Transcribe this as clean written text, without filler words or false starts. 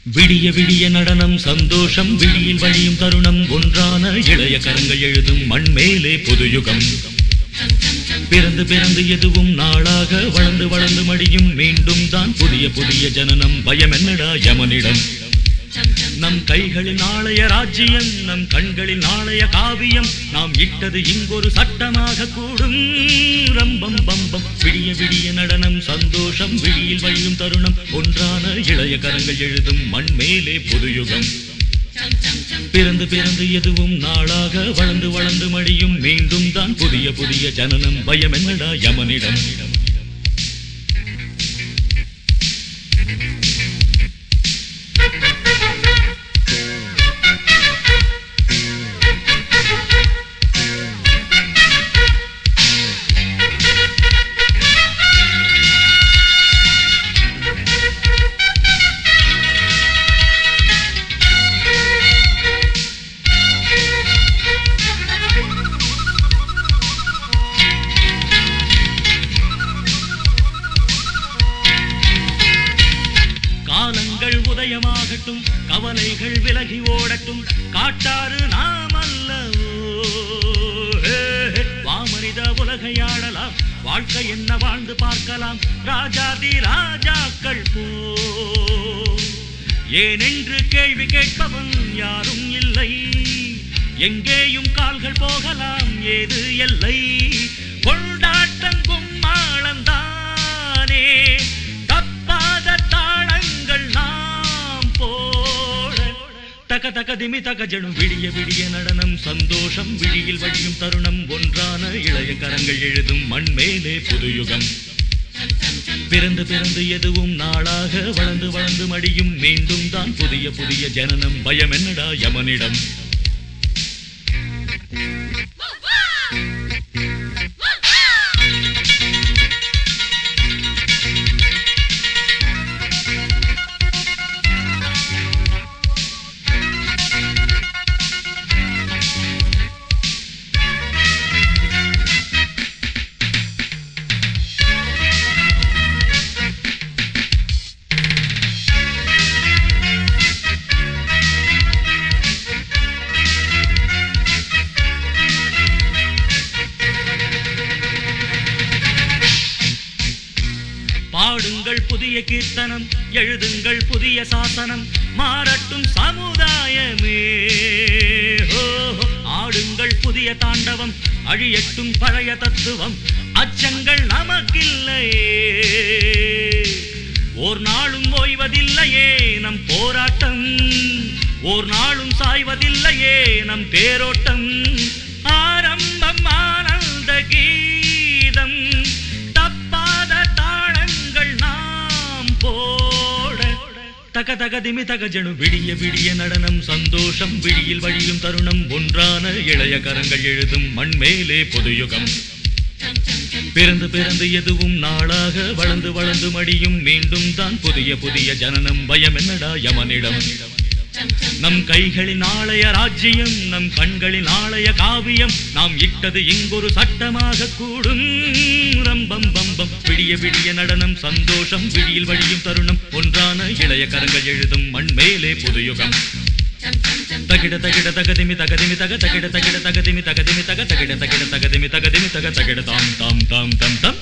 விடிய விடிய நடனம் சந்தோஷம் விழியில் வழியும் தருணம் ஒன்றான இளைய கரங்கள் எழுதும் மண்மேலே புதுயுகம் பிறந்து பிறந்து எதுவும் நாளாக வளர்ந்து வளர்ந்து மடியும் மீண்டும் தான் புதிய புதிய ஜனனம் பயம் என்னடா யமனிடம் நம் கைகளில் நாளைய ராஜ்யம் நம் கண்களில் நாளைய காவியம் நாம் இட்டது இங்கொரு சட்டமாக கூடும் ரம்பம் பம்பம் விடிய விடிய நடனம் சந்தோஷம் விழியில் வழியும் தருணம் ஒன்றான இளைய கரங்கள் எழுதும் மண்மேலே புதுயுகம் பிறந்து பிறந்து எதுவும் நாளாக வளர்ந்து வளர்ந்து மடியும் மீண்டும் தான் புதிய புதிய ஜனனம் பயம் என்னடா யமனிடம் உதயமாகட்டும் கவலைகள் விலகி ஓடட்டும் காட்டாறு நாம் அல்லவோ வாமனித உலகையாடலாம் வாழ்க்கை என்ன வாழ்ந்து பார்க்கலாம் ராஜாதி ராஜாக்கள் போ ஏனென்று கேள்வி கேட்பவன் யாரும் இல்லை எங்கேயும் கால்கள் போகலாம் ஏது எல்லை கொண்டாட்டங்கும் மாளந்தானே தப்பாத தாளங்கள் தக தக திமி தக ஜனும் விடிய விடிய நடனம் சந்தோஷம் விழியில் வழியும் தருணம் ஒன்றான இளைய கரங்கள் எழுதும் மண்மேலே புதுயுகம் பிறந்து பிறந்து எதுவும் நாளாக வளர்ந்து வளர்ந்து மடியும் மீண்டும் தான் புதிய புதிய ஜனனம் பயம் என்னடா யமனிடம் பாடுங்கள் புதிய கீர்த்தனம் எழுதுங்கள் புதிய சாசனம் மாறட்டும் சமுதாயமே ஆடுங்கள் புதிய தாண்டவம் அழியட்டும் பழைய தத்துவம் அச்சங்கள் நமக்கில்லையே ஓர் நாளும் ஓய்வதில்லையே நம் போராட்டம் ஓர் நாளும் சாய்வதில்லையே நம் தேரோட்டம் ஆரம்பம் ஆனந்த கீதம் தக தக திமி தக ஜனு விடிய விடிய நடனம் சந்தோஷம் விழியில் வழியும் தருணம் ஒன்றான இளைய கரங்கள் எழுதும் மண்மேலே புதுயுகம் பிறந்து பிறந்து எதுவும் நாளாக வளர்ந்து வளர்ந்து மடியும் மீண்டும் தான் புதிய புதிய ஜனனம் பயம் என்னடா யமனிடம் நம் கைகளில் நாளைய ராஜ்யம் நம் கண்களில் நாளைய காவியம் நாம் இட்டது இங்கொரு சட்டமாக கூடும் ரம்பம் பம்பம் விடிய விடிய நடனம் சந்தோஷம் விழியில் வழியும் தருணம் ஒன்றான இளைய கரங்கள் எழுதும் மண்மேலே புதுயுகம் தகிட தகிட தகதிமி தகதிமி தக தகிட தகிட தகதிமி தகதிமி தக தகிட தகிட தகதிமி தகதிமி தக தகிட தாம் தாம் தாம் தம் தம்